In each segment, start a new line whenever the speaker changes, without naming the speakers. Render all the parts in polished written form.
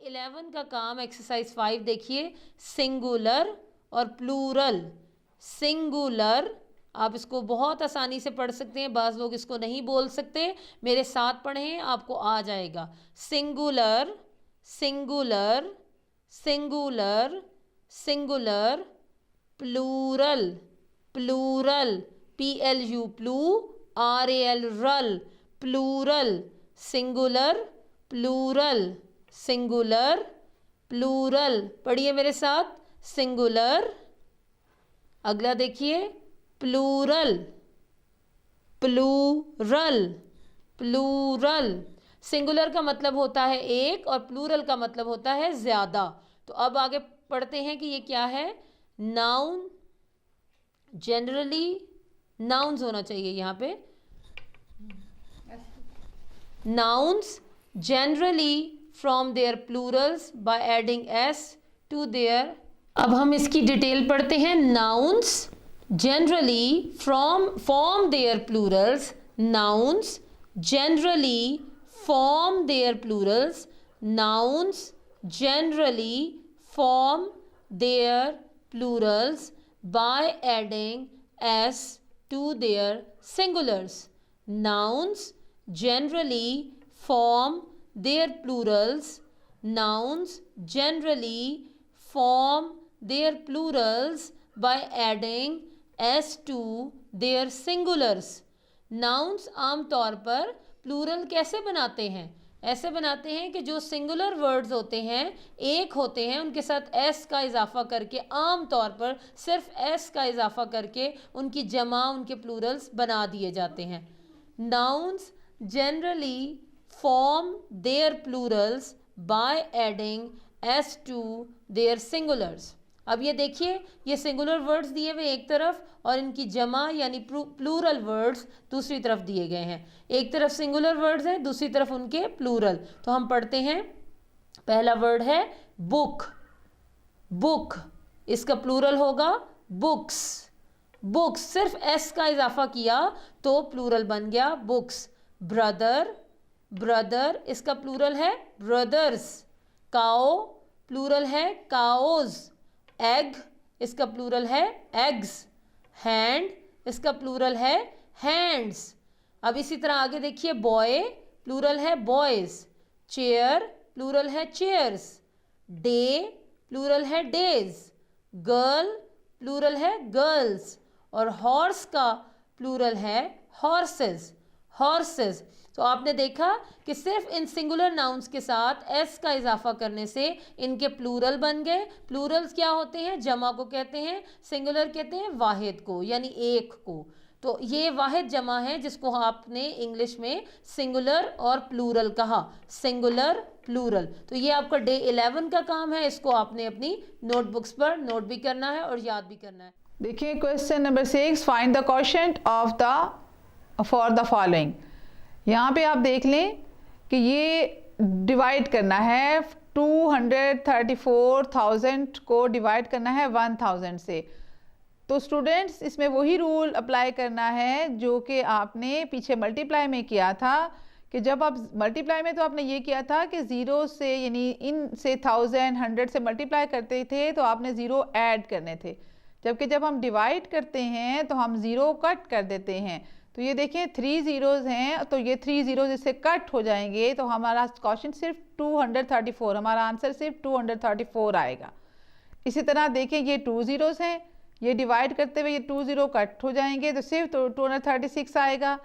11 का काम एक्सरसाइज 5 देखिए, सिंगुलर और प्लूरल। सिंगुलर आप इसको बहुत आसानी से पढ़ सकते हैं, बाज़ लोग इसको नहीं बोल सकते, मेरे साथ पढ़ें आपको आ जाएगा। Singular, singular, singular, singular, plural, plural, PLU प्लू, RAL रल, plural, singular, plural, singular, plural. पढ़िए मेरे साथ, सिंगुलर। अगला देखिए, प्लूरल, प्लूरल, प्लूरल। सिंगुलर का मतलब होता है एक और प्लूरल का मतलब होता है ज़्यादा। तो अब आगे पढ़ते हैं कि ये क्या है। नाउन, जनरली, नाउन्स होना चाहिए यहाँ पे। Nouns generally from their plurals by adding s to their. अब हम इसकी डिटेल पढ़ते हैं। Nouns generally form their plurals. Nouns generally form their plurals. Nouns generally form their plurals by adding s to their singulars. Nouns generally form their plurals. Nouns generally form their plurals by adding s to their singulars. Nouns आमतौर पर plural कैसे बनाते हैं? ऐसे बनाते हैं कि जो सिंगुलर वर्ड्स होते हैं, एक होते हैं, उनके साथ s का इजाफा करके, आमतौर पर सिर्फ s का इजाफा करके उनकी जमा, उनके प्लूरल्स बना दिए जाते हैं। Nouns generally form their plurals by adding s to their singulars. अब ये देखिए, ये सिंगुलर वर्ड्स दिए हुए एक तरफ और इनकी जमा यानी प्लूरल वर्ड्स दूसरी तरफ दिए गए हैं। एक तरफ सिंगुलर वर्ड्स हैं, दूसरी तरफ उनके प्लूरल। तो हम पढ़ते हैं। पहला वर्ड है बुक, बुक, इसका प्लूरल होगा बुक्स। बुक्स, सिर्फ s का इजाफा किया तो प्लूरल बन गया बुक्स। ब्रदर, ब्रदर, इसका प्लूरल है ब्रदर्स। काओ, प्लूरल है काओज। एग, इसका प्लूरल है एग्स। हैंड, इसका प्लूरल है हैंड्स। अब इसी तरह आगे देखिए। बॉय, प्लूरल है बॉयज। चेयर, प्लूरल है चेयर्स। डे, प्लूरल है डेज। गर्ल, प्लूरल है गर्ल्स। और हॉर्स का प्लूरल है हॉर्सेस, हॉर्सेस। तो आपने देखा कि सिर्फ इन सिंगुलर नाउन्स के साथ s का इजाफा करने से इनके प्लूरल बन गए। प्लूरल्स क्या होते हैं? जमा को कहते हैं, सिंगुलर कहते हैं वाहिद को यानी एक को। तो ये वाहिद जमा है जिसको आपने इंग्लिश में सिंगुलर और प्लूरल कहा, सिंगुलर प्लूरल। तो ये आपका डे 11 का काम है, इसको आपने अपनी नोटबुक्स पर नोट भी करना है और याद भी करना है।
देखिए question number 6, find the quotient of the for the following. यहाँ पे आप देख लें कि ये डिवाइड करना है 234,000 को डिवाइड करना है 1000 से। तो स्टूडेंट्स इसमें वही रूल अप्लाई करना है जो कि आपने पीछे मल्टीप्लाई में किया था, कि जब आप मल्टीप्लाई में तो आपने ये किया था कि ज़ीरो से यानी इन से 1000 100 से मल्टीप्लाई करते थे तो आपने ज़ीरो ऐड करने थे, जबकि जब हम डिवाइड करते हैं तो हम ज़ीरो कट कर देते हैं। तो ये देखिए 3 ज़ीरोज़ हैं, तो ये 3 ज़ीरोज़ इससे कट हो जाएंगे तो हमारा क्वेश्चन सिर्फ 234, हमारा आंसर सिर्फ 234 आएगा। इसी तरह देखिए ये 2 ज़ीरोज़ हैं, ये डिवाइड करते हुए ये 2 ज़ीरो कट हो जाएंगे तो सिर्फ 236 आएगा।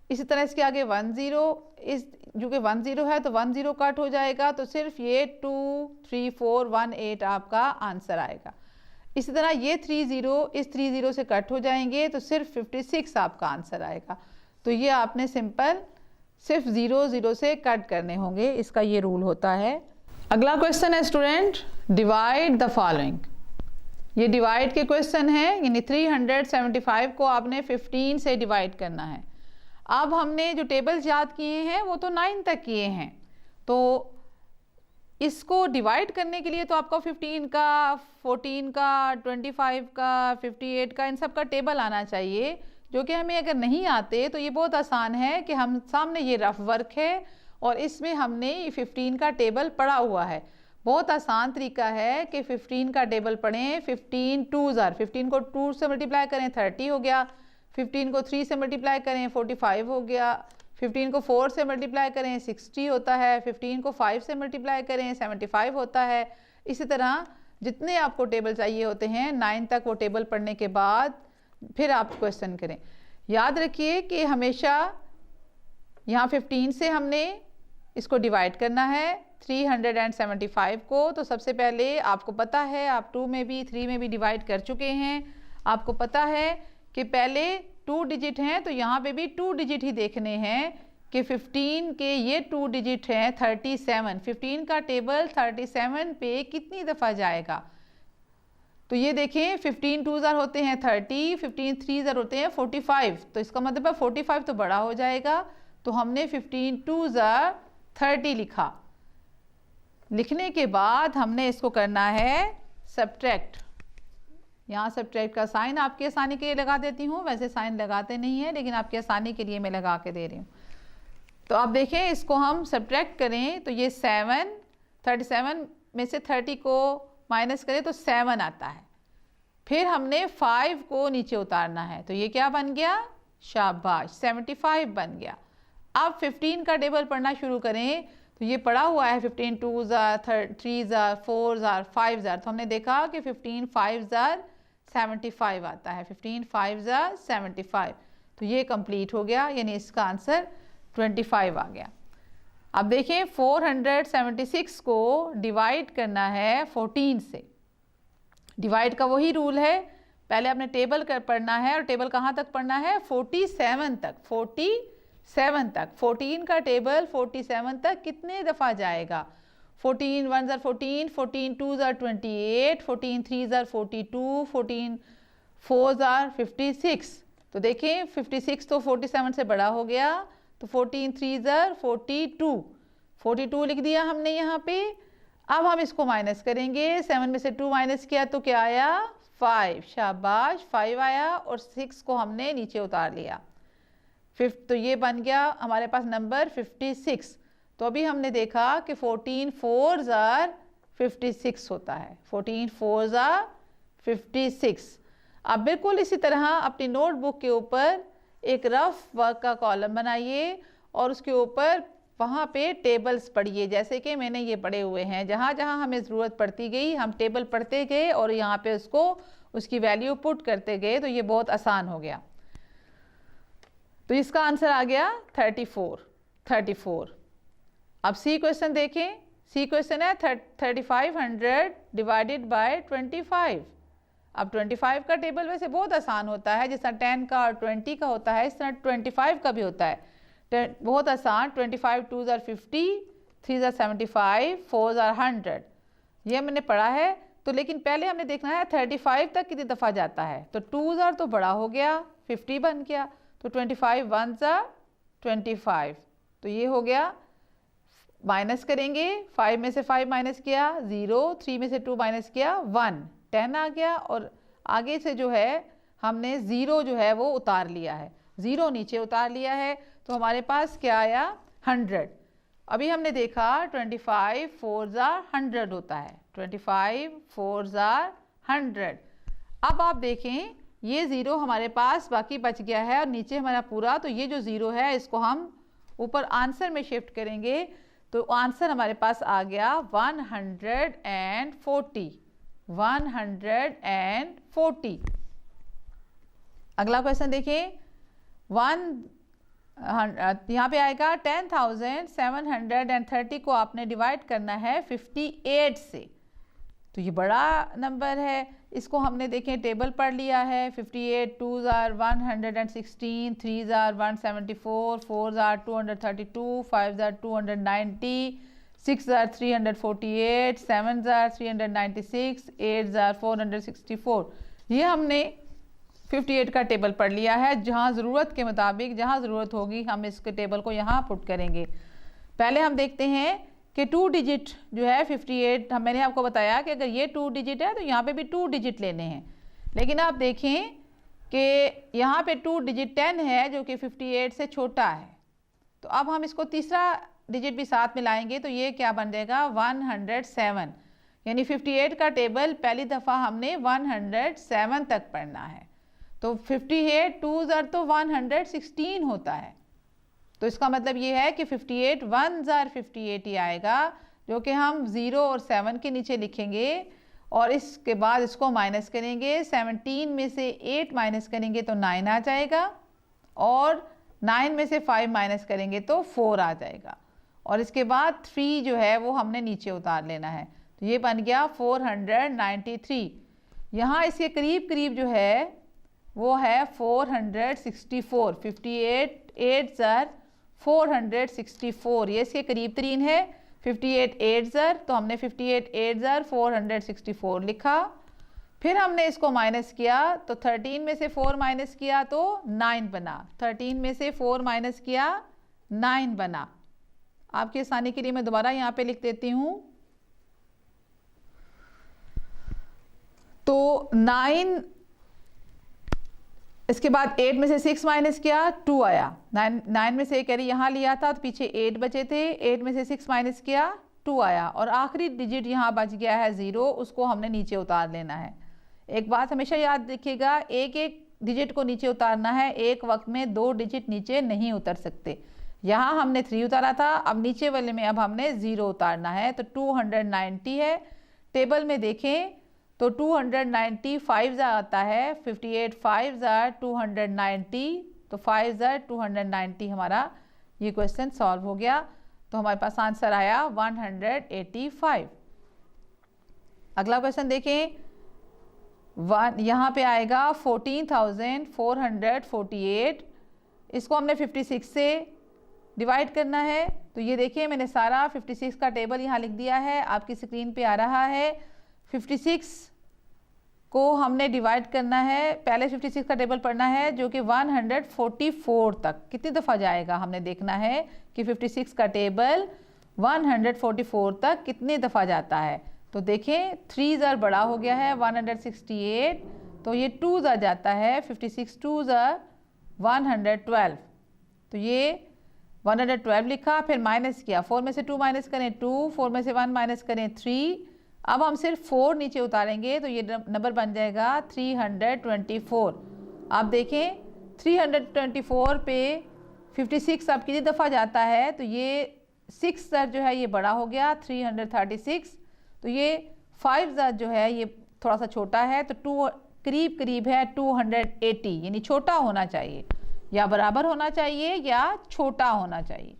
इसी तरह इसके आगे 1 ज़ीरो, इस जो कि 1 ज़ीरो है तो 1 ज़ीरो कट हो जाएगा तो सिर्फ ये 23418 आपका आंसर आएगा। इसी तरह ये 3 ज़ीरो इस 3 ज़ीरो से कट हो जाएंगे तो सिर्फ 56 आपका आंसर आएगा। तो ये आपने सिंपल सिर्फ 0 0 से कट करने होंगे, इसका ये रूल होता है। अगला क्वेश्चन है स्टूडेंट, डिवाइड द फॉलोइंग। ये डिवाइड के क्वेश्चन है, यानी 375 को आपने 15 से डिवाइड करना है। अब हमने जो टेबल्स याद किए हैं वो तो 9 तक किए हैं, तो इसको डिवाइड करने के लिए तो आपको 15 का, 14 का, 25 का, 58 का, इन सब का टेबल आना चाहिए, जो कि हमें अगर नहीं आते तो ये बहुत आसान है कि हम सामने ये रफ वर्क है और इसमें हमने 15 का टेबल पढ़ा हुआ है। बहुत आसान तरीका है कि 15 का टेबल पढ़ें। 15 2 ज़ार, 15 को 2 से मल्टीप्लाई करें 30 हो गया, 15 को 3 से मल्टीप्लाई करें 45 हो गया, 15 को 4 से मल्टीप्लाई करें 60 होता है, 15 को 5 से मल्टीप्लाई करें 75 होता है। इसी तरह जितने आपको टेबल चाहिए होते हैं 9 तक वो टेबल पढ़ने के बाद फिर आप क्वेश्चन करें। याद रखिए कि हमेशा यहाँ 15 से हमने इसको डिवाइड करना है 375 को। तो सबसे पहले आपको पता है, आप 2 में भी 3 में भी डिवाइड कर चुके हैं, आपको पता है कि पहले 2 डिजिट हैं तो यहाँ पे भी 2 डिजिट ही देखने हैं कि 15 के ये 2 डिजिट हैं 37। 15 का टेबल 37 पे कितनी दफ़ा जाएगा? तो ये देखें 15 2 ज़ार होते हैं 30, 15 3 ज़ार होते हैं 45, तो इसका मतलब है 45 तो बड़ा हो जाएगा। तो हमने 15 2 ज़ार 30 लिखा। लिखने के बाद हमने इसको करना है सब्ट्रैक्ट। यहाँ सब्ट्रैक्ट का साइन आपकी आसानी के लिए लगा देती हूँ, वैसे साइन लगाते नहीं है लेकिन आपकी आसानी के लिए मैं लगा के दे रही हूँ। तो आप देखें इसको हम सब्ट्रैक्ट करें तो ये 7, 37 में से 30 को माइनस करें तो 7 आता है। फिर हमने 5 को नीचे उतारना है तो ये क्या बन गया? शाबाश, 75 बन गया। अब 15 का टेबल पढ़ना शुरू करें तो ये पढ़ा हुआ है 15 2 ज़ार 3 ज़ार 4 ज़ार 5 ज़ार, तो हमने देखा कि 15 5 ज़ार 75 आता है, 15 5 ज़ार 75। तो ये कंप्लीट हो गया, यानी इसका आंसर 25 आ गया। अब देखिए 476 को डिवाइड करना है 14 से। डिवाइड का वही रूल है, पहले आपने टेबल कर पढ़ना है और टेबल कहाँ तक पढ़ना है? 47 तक, 47 तक। 14 का टेबल 47 तक कितने दफ़ा जाएगा? 14 1 ज़ार 14, 14 2 ज़ार 28, 14 3 ज़ार 42, 14 4 ज़ार 56। तो देखें 56 तो 47 से बड़ा हो गया, तो 14 3 ज़ार 42, 42 लिख दिया हमने यहाँ पे। अब हम इसको माइनस करेंगे, 7 में से 2 माइनस किया तो क्या आया? 5, शाबाश 5 आया, और 6 को हमने नीचे उतार लिया। तो ये बन गया हमारे पास नंबर 56। तो अभी हमने देखा कि 14 4 ज़ार 56 होता है, 14 4 ज़ार 56। अब बिल्कुल इसी तरह अपनी नोटबुक के ऊपर एक रफ वर्क का कॉलम बनाइए और उसके ऊपर वहाँ पे टेबल्स पढ़िए, जैसे कि मैंने ये पढ़े हुए हैं। जहाँ जहाँ हमें ज़रूरत पड़ती गई हम टेबल पढ़ते गए और यहाँ पे उसकी वैल्यू पुट करते गए, तो ये बहुत आसान हो गया। तो इसका आंसर आ गया 34। अब सी क्वेश्चन देखें। सी क्वेश्चन है 3500 डिवाइडेड बाय 25। अब 25 का टेबल वैसे बहुत आसान होता है, जिस तरह 10 का और 20 का होता है इस तरह 25 का भी होता है। बहुत आसान। 25 2 ज़ार 50, 3 ज़ार 75, 4 ज़ार 100, ये मैंने पढ़ा है। तो लेकिन पहले हमने देखना है 35 तक कितनी दफ़ा जाता है। तो 2 ज़ार तो बड़ा हो गया, 50 बन गया, तो 25 1 ज़ार 25। तो ये हो गया। माइनस करेंगे, 5 में से 5 माइनस किया 0, 3 में से 2 माइनस किया 1, 10 आ गया। और आगे से जो है हमने 0 जो है वो उतार लिया है, 0 नीचे उतार लिया है, तो हमारे पास क्या आया? 100। अभी हमने देखा 25 4 ज़ार 100 होता है, 25 4 ज़ार 100। अब आप देखें ये 0 हमारे पास बाकी बच गया है और नीचे हमारा पूरा, तो ये जो 0 है इसको हम ऊपर आंसर में शिफ्ट करेंगे, तो आंसर हमारे पास आ गया 140। 140। अगला क्वेश्चन देखें। यहाँ पे आएगा 10,730 को आपने डिवाइड करना है 58 से। तो ये बड़ा नंबर है, इसको हमने देखें टेबल पढ़ लिया है। 58 2 ज़ार 116, 3 ज़ार 174, 4 ज़ार 232, 5 ज़ार 290, 6 ज़ार 348, 7 ज़ार 396, 8 ज़ार 464। ये हमने 58 का टेबल पढ़ लिया है। जहाँ ज़रूरत के मुताबिक जहाँ ज़रूरत होगी हम इसके टेबल को यहाँ पुट करेंगे। पहले हम देखते हैं कि 2 डिजिट जो है 58, मैंने आपको बताया कि अगर ये 2 डिजिट है तो यहाँ पे भी 2 डिजिट लेने हैं। लेकिन आप देखें कि यहाँ पे 2 डिजिट 10 है जो कि 58 से छोटा है। तो अब हम इसको तीसरा डिजिट भी साथ में लाएंगे तो ये क्या बन जाएगा 107, यानी 58 का टेबल पहली दफ़ा हमने 107 तक पढ़ना है। तो 58 2s आर तो 116 होता है, तो इसका मतलब ये है कि 58 1s आर 58 ही आएगा, जो कि हम 0 और 7 के नीचे लिखेंगे और इसके बाद इसको माइनस करेंगे। 17 में से 8 माइनस करेंगे तो 9 आ जाएगा और 9 में से 5 माइनस करेंगे तो 4 आ जाएगा और इसके बाद 3 जो है वो हमने नीचे उतार लेना है। तो ये बन गया 493। यहाँ इसके करीब करीब जो है वो है 464। 58 8s आर 464, ये इसके करीब तरीन है। 58 8s आर, तो हमने 58 8s आर 464 लिखा। फिर हमने इसको माइनस किया तो 13 में से 4 माइनस किया तो 9 बना। 13 में से 4 माइनस किया 9 बना। आपकी आसानी के लिए मैं दोबारा यहाँ पे लिख देती हूँ। तो 9, इसके बाद 8 में से 6 माइनस किया 2 आया। 9 में से कैरी यहाँ लिया था तो पीछे 8 बचे थे, 8 में से 6 माइनस किया 2 आया और आखिरी डिजिट यहाँ बच गया है 0, उसको हमने नीचे उतार लेना है। एक बात हमेशा याद रखिएगा, एक एक डिजिट को नीचे उतारना है, एक वक्त में 2 डिजिट नीचे नहीं उतर सकते। यहाँ हमने 3 उतारा था, अब नीचे वाले में अब हमने 0 उतारना है। तो 290 है, टेबल में देखें तो 290 5s आता है। 58 5s आर 290, तो 5s आर 290 हमारा ये क्वेश्चन सॉल्व हो गया। तो हमारे पास आंसर आया 185। अगला क्वेश्चन देखें, यहाँ पे आएगा 14,448, इसको हमने 56 से डिवाइड करना है। तो ये देखिए मैंने सारा 56 का टेबल यहाँ लिख दिया है, आपकी स्क्रीन पे आ रहा है। 56 को हमने डिवाइड करना है, पहले 56 का टेबल पढ़ना है जो कि 144 तक कितनी दफ़ा जाएगा हमने देखना है कि 56 का टेबल 144 तक कितनी दफ़ा जाता है। तो देखें 3s आर बड़ा हो गया है 168, तो ये 2s आ जाता है। 56 2s आर 112, तो ये 112 लिखा। फिर माइनस किया, 4 में से 2 माइनस करें 2, 4 में से 1 माइनस करें 3। अब हम सिर्फ 4 नीचे उतारेंगे तो ये नंबर बन जाएगा 324। आप देखें 324 पे 56 अब कितनी दफ़ा जाता है, तो ये 6 सर जो है ये बड़ा हो गया 336, तो ये 5 सर जो है ये थोड़ा सा छोटा है, तो 2 करीब करीब है 280, यानी छोटा होना चाहिए या बराबर होना चाहिए या छोटा होना चाहिए।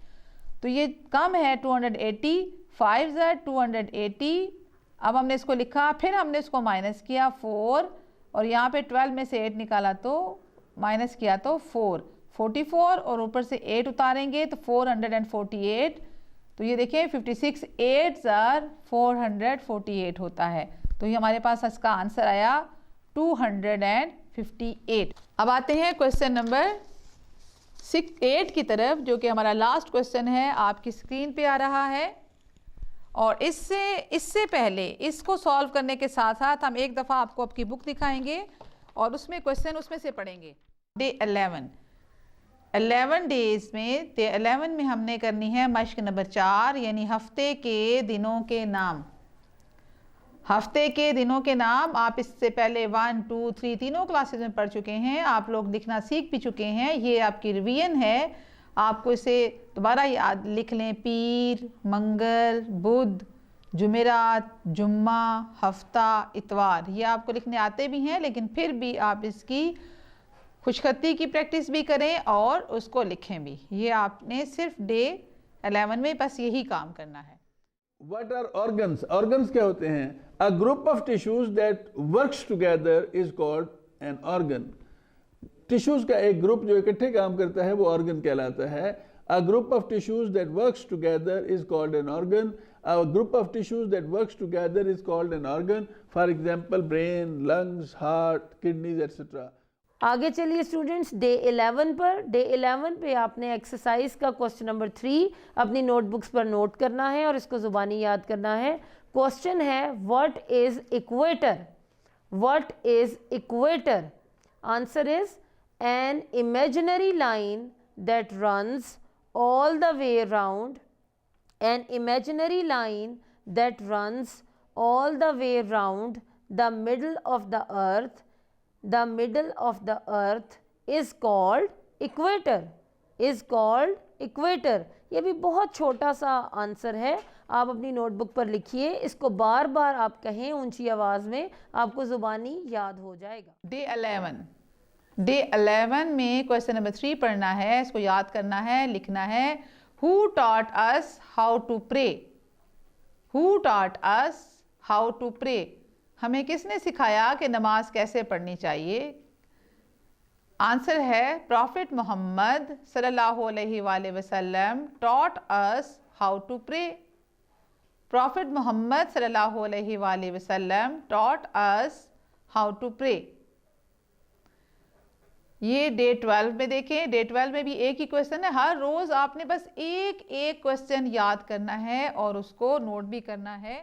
तो ये कम है 280, 5 सर 280। अब हमने इसको लिखा, फिर हमने इसको माइनस किया 4 और यहाँ पे 12 में से 8 निकाला तो माइनस किया तो 44 और ऊपर से 8 उतारेंगे तो 448। तो ये देखिए 56 8s आर 448 होता है। तो ये हमारे पास इसका आंसर आया 258। अब आते हैं क्वेश्चन नंबर 8 की तरफ, जो कि हमारा लास्ट क्वेश्चन है, आपकी स्क्रीन पे आ रहा है। और इससे पहले इसको सॉल्व करने के साथ साथ हम एक दफ़ा आपको आपकी बुक दिखाएंगे और उसमें क्वेश्चन उसमें से पढ़ेंगे। डे 11 डेज में, डे 11 में हमने करनी है मश्क नंबर 4, यानी हफ्ते के दिनों के नाम। हफ्ते के दिनों के नाम आप इससे पहले 1 2 3 तीनों क्लासेस में पढ़ चुके हैं, आप लोग लिखना सीख भी चुके हैं। ये आपकी रिवीजन है, आपको इसे दोबारा याद लिख लें। पीर, मंगल, बुध, जुमेरात, जुम्मा, हफ्ता, इतवार, ये आपको लिखने आते भी हैं, लेकिन फिर भी आप इसकी खुशखती की प्रैक्टिस भी करें और उसको लिखें भी। ये आपने सिर्फ डे 11 में बस यही काम करना है।
What are organs? Organs क्या होते हैं? A group of tissues that works together is called an organ. Tissues का एक ग्रुप जो इकट्ठे काम करता है वो ऑर्गन कहलाता है। A group of tissues that works together is called an organ. A group of tissues that works together is called an organ. For example, brain, lungs, heart, kidneys, etc.
आगे चलिए स्टूडेंट्स, डे 11 पर। Day 11 पे आपने exercise का question number 3 अपनी notebooks पर note करना है और इसको ज़ुबानी याद करना है। क्वेश्चन है what is equator? What is equator? Answer is an imaginary line that runs all the way around an imaginary line that runs all the way round the middle of the earth. The middle of the earth is called equator. Is called equator. ये भी बहुत छोटा सा answer है, आप अपनी notebook पर लिखिए, इसको बार बार आप कहें ऊंची आवाज़ में, आपको ज़ुबानी याद हो जाएगा।
डे 11 में क्वेश्चन नंबर 3 पढ़ना है, इसको याद करना है, लिखना है। Who taught us how to pray? Who taught us how to pray? हमें किसने सिखाया कि नमाज कैसे पढ़नी चाहिए? आंसर है प्रॉफिट मोहम्मद सल्लल्लाहु अलैहि वसल्लम taught us how to pray. Prophet Muhammad सल्लल्लाहु अलैहि वसल्लम taught us how to pray. ये डे 12 में देखें, डे 12 में भी एक ही क्वेश्चन है। हर रोज आपने बस एक क्वेश्चन याद करना है और उसको नोट भी करना है।